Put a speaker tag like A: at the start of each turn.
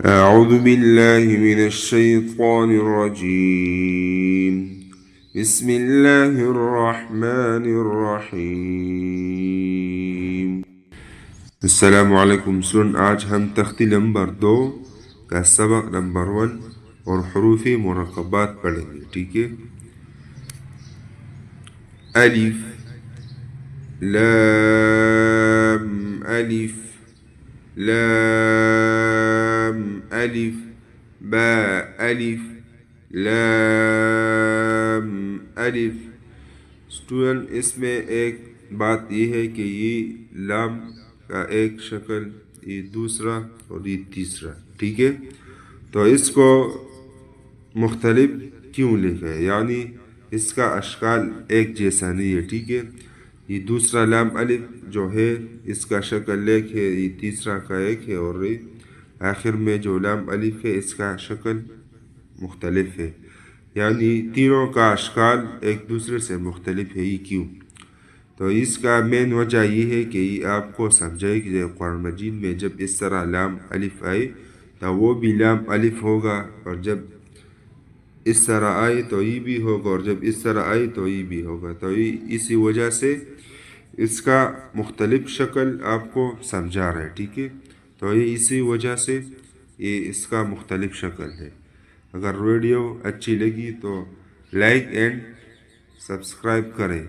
A: أعوذ بالله من الشيطان الرجيم بسم الله الرحمن الرحيم السلام علیکم سن آج ہم تختی نمبر 2 کا سبق نمبر 1 اور حروف مرکبات پڑھیں گے. ٹھیک ہے. الف لام الف لام الف با الف لام الف. اسٹوڈنٹ اس میں ایک بات یہ ہے کہ یہ لام کا ایک شکل، یہ دوسرا اور یہ تیسرا. ٹھیک ہے. تو اس کو مختلف کیوں لکھا ہے، یعنی اس کا اشکال ایک جیسا نہیں ہے. ٹھیک ہے. یہ دوسرا لام الف جو ہے اس کا شکل ایک ہے، یہ تیسرا کا ایک ہے، اور آخر میں جو لام الف ہے اس کا شکل مختلف ہے. یعنی تینوں کا اشکال ایک دوسرے سے مختلف ہے. یہ کیوں؟ تو اس کا مین وجہ یہ ہے کہ یہ آپ کو سمجھائے کہ قرآن مجید میں جب اس طرح لام الف آئے تو وہ بھی لام الف ہوگا، اور جب اس طرح آئے تو یہ بھی ہوگا، اور جب اس طرح آئے تو یہ بھی ہوگا. تو اسی وجہ سے اس کا مختلف شکل آپ کو سمجھا رہا ہے. ٹھیک ہے. تو یہ اسی وجہ سے یہ اس کا مختلف شکل ہے. اگر ویڈیو اچھی لگی تو لائک اینڈ سبسکرائب کریں.